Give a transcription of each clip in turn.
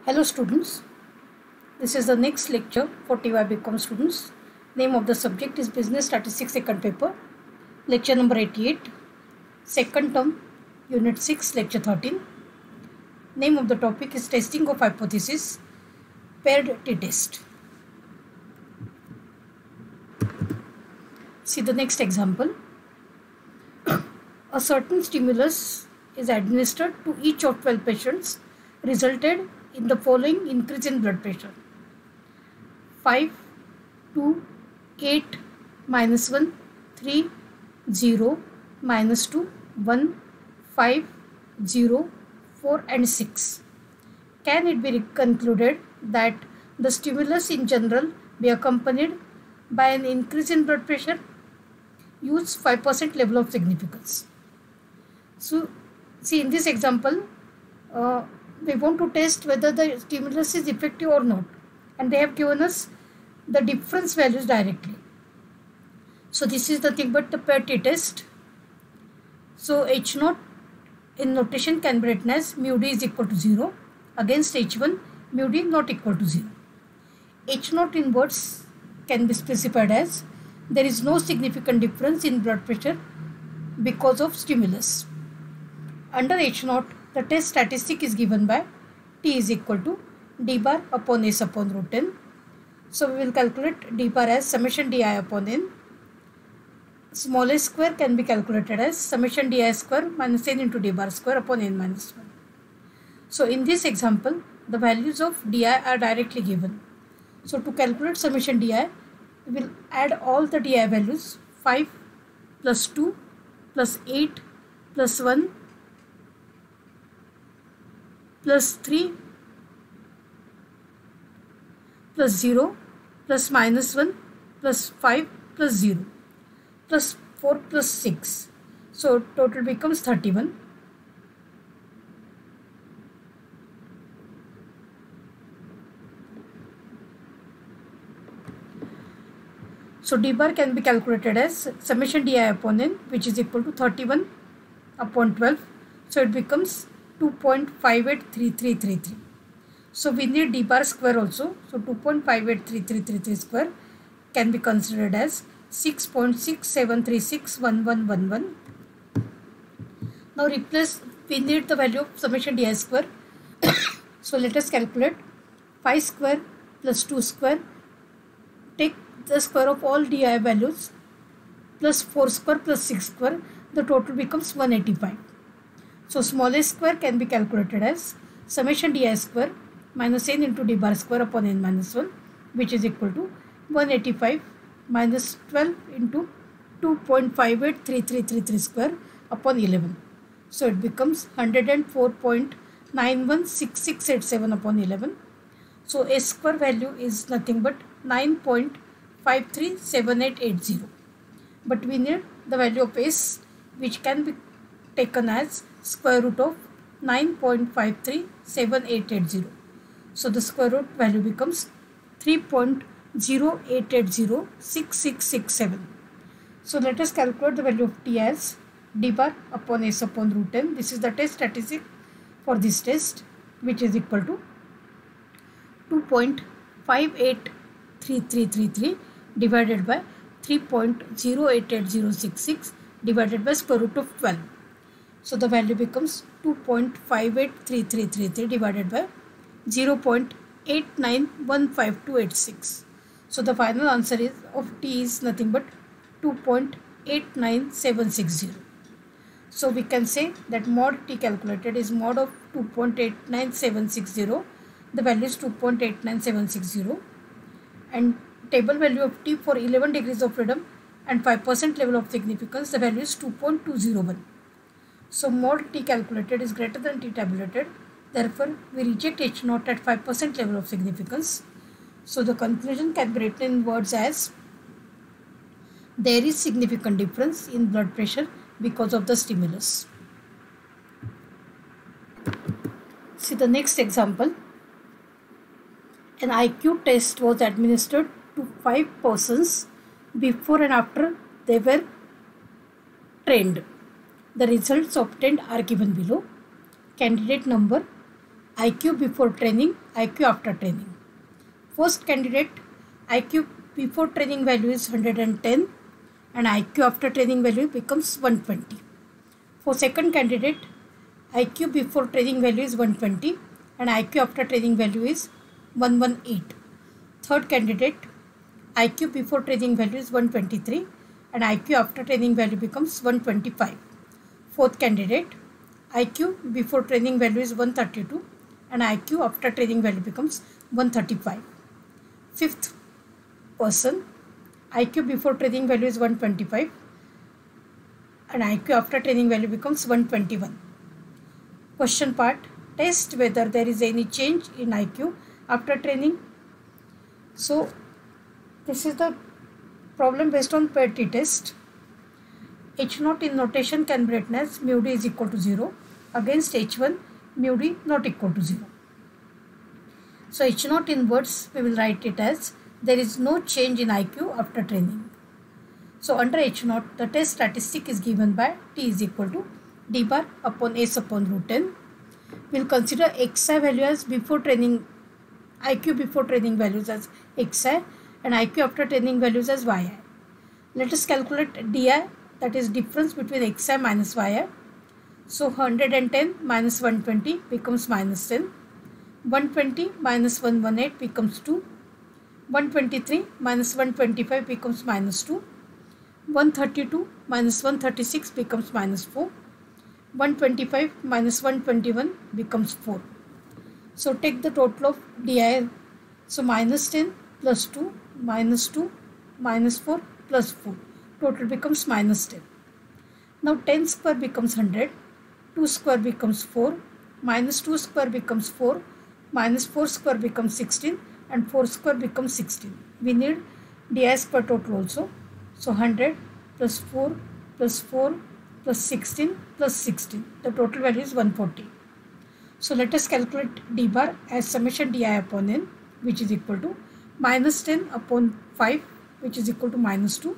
Hello students, this is the next lecture for TY BCom students. Name of the subject is Business Statistics second paper, lecture number 88, second term, unit 6, lecture 13. Name of the topic is Testing of Hypothesis, Paired T-Test. See the next example. A certain stimulus is administered to each of 12 patients, resulted in the following increase in blood pressure: 5, 2, 8, minus 1, 3, 0, minus 2, 1, 5, 0, 4 and 6. Can it be concluded that the stimulus in general be accompanied by an increase in blood pressure? Use 5% level of significance. So, see in this example, we want to test whether the stimulus is effective or not, and they have given us the difference values directly. So this is nothing but the paired t-test. So H0 in notation can be written as mu d is equal to 0 against H1 mu d not equal to 0. H0 in words can be specified as there is no significant difference in blood pressure because of stimulus. Under H0, the test statistic is given by T is equal to d bar upon S upon root n. So we will calculate d bar as summation di upon n. Small s square can be calculated as summation di square minus n into d bar square upon n minus 1. So in this example, the values of di are directly given. So to calculate summation di, we will add all the di values: 5 plus 2 plus 8 plus 1 plus 3 plus 0 plus minus 1 plus 5 plus 0 plus 4 plus 6. So total becomes 31. So d bar can be calculated as summation di upon n, which is equal to 31 upon 12. So it becomes 2.583333. So we need d bar square also. So 2.583333 square can be considered as 6.67361111. Now replace, we need the value of summation di square. So let us calculate 5 square plus 2 square. Take the square of all di values plus 4 square plus 6 square. The total becomes 185. So small s square can be calculated as summation di square minus n into d bar square upon n minus 1, which is equal to 185 minus 12 into 2.583333 square upon 11. So it becomes 104.916687 upon 11. So s square value is nothing but 9.537880. But we need the value of s, which can be taken as square root of 9.537880. So the square root value becomes 3.08806667. So let us calculate the value of t as d bar upon s upon root n. This is the test statistic for this test, which is equal to 2.583333 divided by 3.088066 divided by square root of 12. So the value becomes 2.583333 divided by 0.89152286. So the final answer is of t is nothing but 2.89760. So we can say that mod t calculated is mod of 2.89760. The value is 2.89760, and table value of t for 11 degrees of freedom and 5% level of significance, the value is 2.201. So mod t calculated is greater than t tabulated. Therefore, we reject H0 at 5% level of significance. So the conclusion can be written in words as there is significant difference in blood pressure because of the stimulus. See the next example. An IQ test was administered to 5 persons before and after they were trained. The results obtained are given below. Candidate number IQ before training, IQ after training. First candidate, IQ before training value is 110 and IQ after training value becomes 120. For second candidate, IQ before training value is 120 and IQ after training value is 118. Third candidate, IQ before training value is 123 and IQ after training value becomes 125. Fourth candidate, IQ before training value is 132 and IQ after training value becomes 135. Fifth person, IQ before training value is 125 and IQ after training value becomes 121. Question part, test whether there is any change in IQ after training. So this is the problem based on paired t-test. H0 in notation can be written as mu d is equal to 0 against H1 mu d not equal to 0. So H0 in words we will write it as there is no change in IQ after training. So under H0 the test statistic is given by T is equal to d bar upon S upon root n. We will consider xi value as before training, IQ before training values as xi and IQ after training values as yi. Let us calculate di, that is difference between xi minus yi. So 110 minus 120 becomes minus 10. 120 minus 118 becomes 2. 123 minus 125 becomes minus 2. 132 minus 136 becomes minus 4. 125 minus 121 becomes 4. So take the total of di. So minus 10 plus 2 minus 2 minus 4 plus 4. Total becomes minus 10. Now 10 square becomes 100. 2 square becomes 4. Minus 2 square becomes 4. Minus 4 square becomes 16 and 4 square becomes 16. We need di square total also. So 100 plus 4 plus 4 plus 16 plus 16. The total value is 140. So let us calculate d bar as summation di upon n, which is equal to minus 10 upon 5, which is equal to minus 2.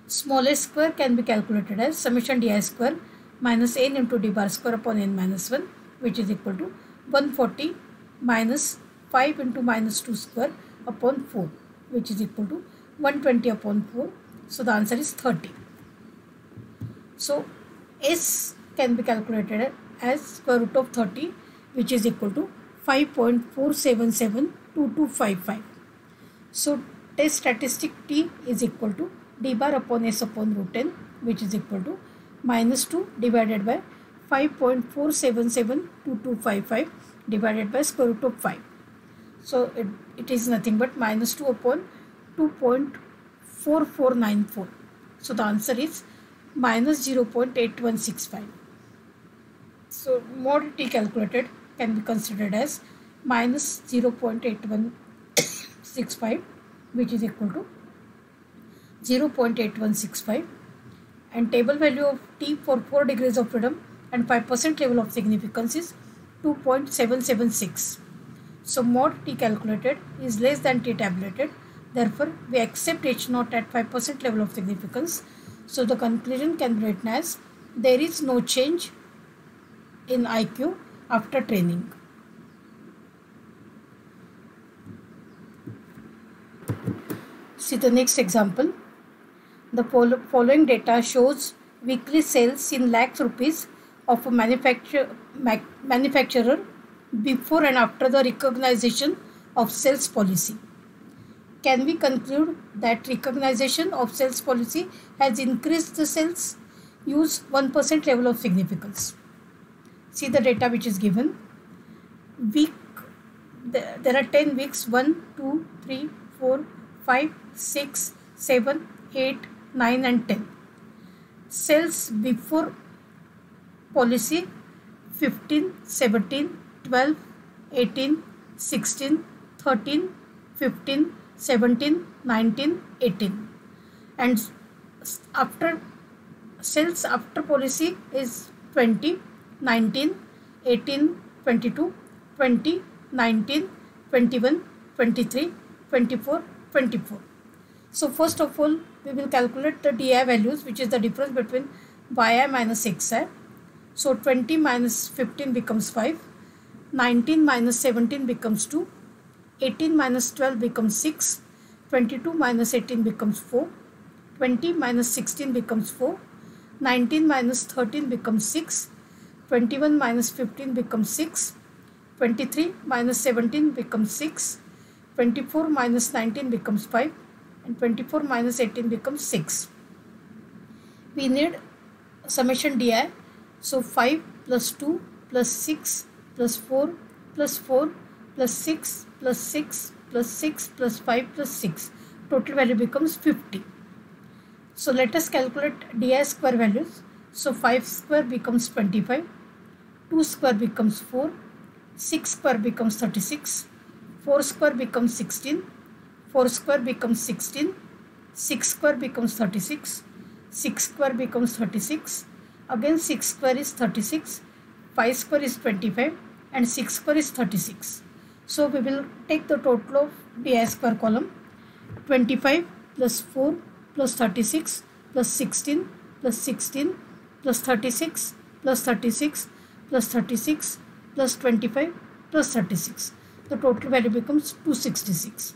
Small s square can be calculated as summation di square minus n into d bar square upon n minus 1, which is equal to 140 minus 5 into minus 2 square upon 4, which is equal to 120 upon 4. So the answer is 30. So S can be calculated as square root of 30, which is equal to 5.4772255. So test statistic T is equal to d bar upon S upon root n, which is equal to minus 2 divided by 5.4772255 divided by square root of 5. So it is nothing but minus 2 upon 2.4494. So the answer is minus 0.8165. So mod T calculated can be considered as minus 0.8165, which is equal to 0.8165, and table value of T for 4 degrees of freedom and 5% level of significance is 2.776. So mod T calculated is less than T tabulated. Therefore, we accept H0 at 5% level of significance. So the conclusion can be written as there is no change in IQ after training. See the next example. The following data shows weekly sales in lakhs rupees of a manufacturer before and after the recognition of sales policy. Can we conclude that recognition of sales policy has increased the sales? Use 1% level of significance. See the data which is given. Week, there are 10 weeks, 1, 2, 3, 4, 5, 6, 7, 8, 9 and 10. Sales before policy 15, 17, 12, 18, 16, 13, 15, 17, 19, 18. And after sales after policy is 20, 19, 18, 22, 20, 19, 21, 23, 24, 24. So first of all, we will calculate the DI values, which is the difference between yi minus xi. So 20 minus 15 becomes 5. 19 minus 17 becomes 2. 18 minus 12 becomes 6. 22 minus 18 becomes 4. 20 minus 16 becomes 4. 19 minus 13 becomes 6. 21 minus 15 becomes 6. 23 minus 17 becomes 6. 24 minus 19 becomes 5. And 24 minus 18 becomes 6. We need summation di. So 5 plus 2 plus 6 plus 4 plus 4 plus 6 plus 6 plus 6 plus 5 plus 6. Total value becomes 50. So let us calculate di square values. So 5 square becomes 25. 2 square becomes 4. 6 square becomes 36. 4 square becomes 16. 4 square becomes 16. 6 square becomes 36. 6 square becomes 36. Again 6 square is 36. 5 square is 25. And 6 square is 36. So we will take the total of di square column. 25 plus 4 plus 36 plus 16 plus 16 plus 36 plus 36 plus 36 plus 25 plus 36. The total value becomes 266.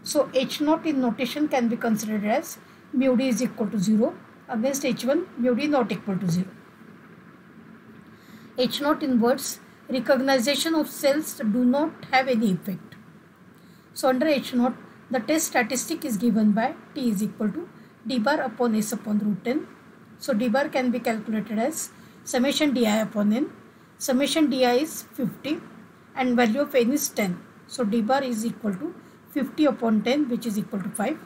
So H0 in notation can be considered as mu d is equal to 0 against H1 mu d not equal to 0. H0 in words, recognition of cells do not have any effect. So under H0, the test statistic is given by T is equal to d bar upon S upon root n. So d bar can be calculated as summation di upon n. Summation di is 50 and value of n is 10. So d bar is equal to 50 upon 10, which is equal to 5.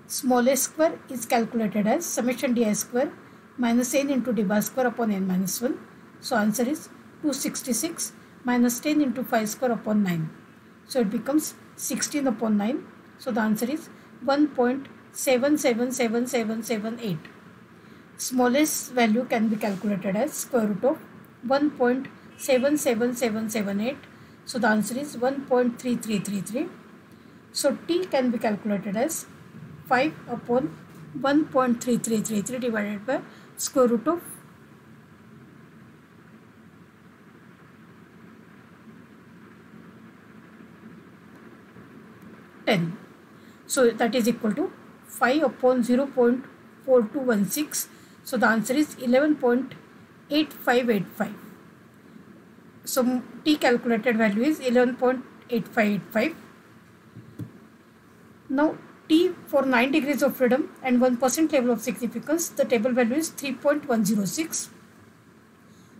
Small a square is calculated as summation di square minus n into d bar square upon n minus 1. So answer is 266 minus 10 into 5 square upon 9. So it becomes 16 upon 9. So the answer is 1.777778. Smallest value can be calculated as square root of 1.77778. So the answer is 1.3333. So T can be calculated as 5 upon 1.3333 divided by square root of 10. So that is equal to 5 upon 0.4216. So the answer is 11.8585. So T calculated value is 11.8585. Now T for 9 degrees of freedom and 1% level of significance, the table value is 3.106.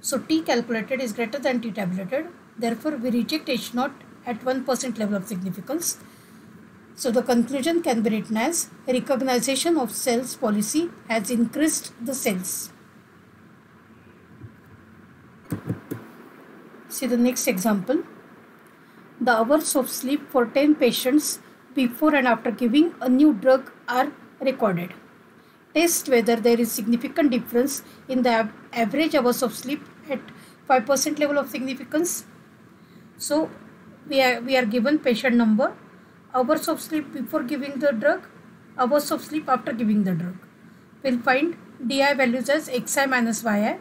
So T calculated is greater than T tabulated. Therefore, we reject H0 at 1% level of significance. So the conclusion can be written as recognition of cells policy has increased the cells. See the next example. The hours of sleep for 10 patients before and after giving a new drug are recorded. Test whether there is significant difference in the average hours of sleep at 5% level of significance. So we are given patient number, hours of sleep before giving the drug, hours of sleep after giving the drug. We'll find di values as xi minus yi.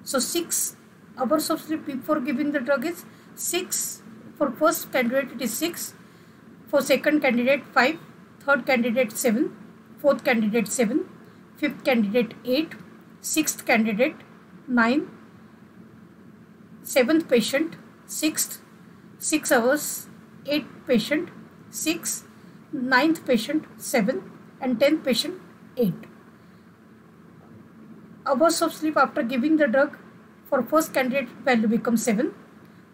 So 6 hours of sleep before giving the drug is 6. For first candidate it is 6. For second candidate 5. Third candidate 7. Fourth candidate 7. Fifth candidate 8. Sixth candidate 9. Seventh patient 6th. 6 hours. 8th patient 6. 9th patient 7. And 10th patient 8. Hours of sleep after giving the drug, for first candidate value becomes 7.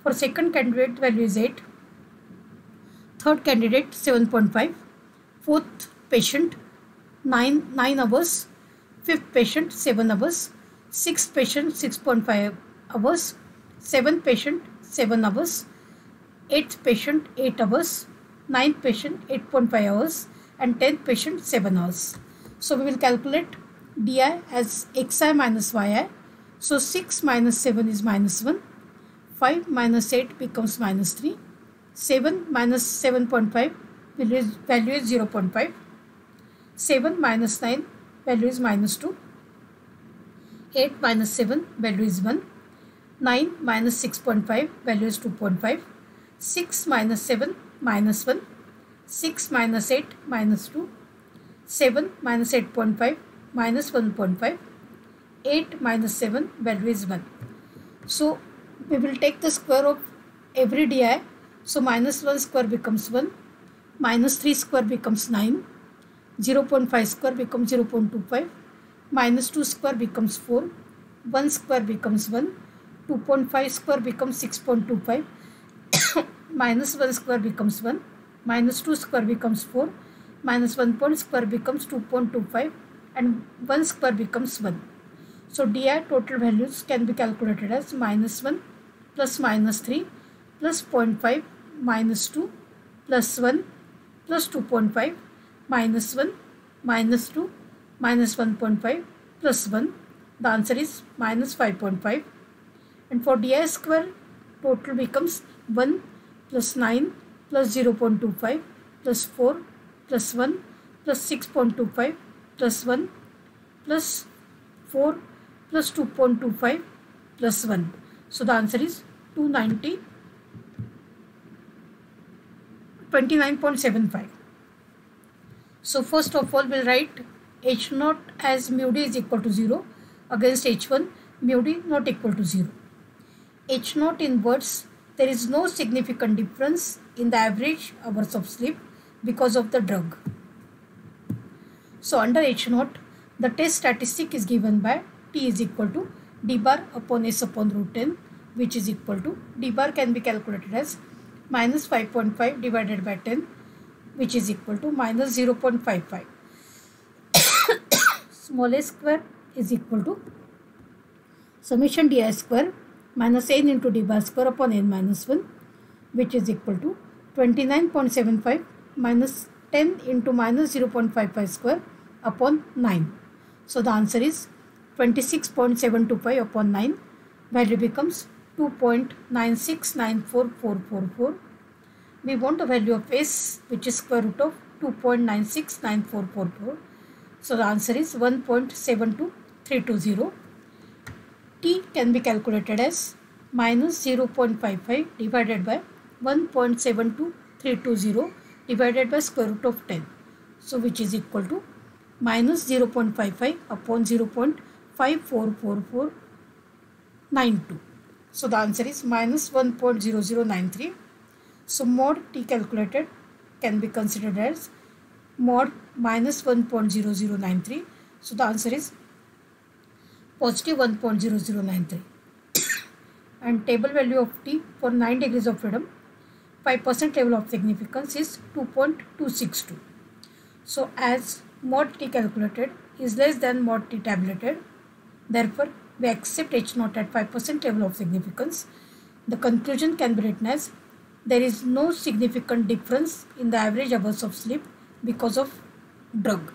For second candidate value is 8. Third candidate 7.5. Fourth patient 9 hours. Fifth patient 7 hours. Sixth patient 6.5 hours. Seventh patient 7 hours. Eighth patient 8 hours. Ninth patient 8.5 hours. And 10th patient 7 hours. So we will calculate di as xi minus yi. So 6 minus 7 is minus 1. 5 minus 8 becomes minus 3. 7 minus 7.5 value is 0.5. 7 minus 9 value is minus 2. 8 minus 7 value is 1. 9 minus 6.5, value is 2.5. 6 minus 7, minus 1. 6 minus 8, minus 2. 7 minus 8.5, minus 1.5. 8 minus 7, value is 1. So we will take the square of every DI. So minus 1 square becomes 1. Minus 3 square becomes 9. 0.5 square becomes 0.25. Minus 2 square becomes 4. 1 square becomes 1. 2.5 square becomes 6.25. Minus 1 square becomes 1. Minus 2 square becomes 4. Minus 1 point square becomes 2.25. And 1 square becomes 1. So DI total values can be calculated as minus 1 plus minus 3 plus 0.5 minus 2 plus 1 plus 2.5 minus 1 minus 2 minus 1.5 plus 1. The answer is minus 5.5. And for DI square, total becomes 1 plus 9 plus 0.25 plus 4 plus 1 plus 6.25 plus 1 plus 4 plus 2.25 plus 1. So the answer is 29.75. So first of all, we'll write H0 as mu d is equal to 0 against H1 mu d not equal to 0. H0 in words, there is no significant difference in the average hours of sleep because of the drug. So under H0, the test statistic is given by T is equal to D bar upon S upon root 10, which is equal to D bar can be calculated as minus 5.5 divided by 10, which is equal to minus 0.55. Small a square is equal to summation di square minus n into d bar square upon n minus 1, which is equal to 29.75 minus 10 into minus 0.55 square upon 9. So the answer is 26.725 upon 9. Value becomes 2.9694444. We want a value of S, which is square root of 2.969444. So the answer is 1.72320. T can be calculated as minus 0.55 divided by 1.72320 divided by square root of 10. So which is equal to minus 0.55 upon 0.544492. So the answer is minus 1.0093. So mod T calculated can be considered as mod minus 1.0093. So the answer is positive 1.0093. And table value of T for 9 degrees of freedom, 5% level of significance is 2.262. So as mod T calculated is less than mod T tabulated, therefore we accept H0 at 5% level of significance. The conclusion can be written as there is no significant difference in the average hours of sleep because of drug.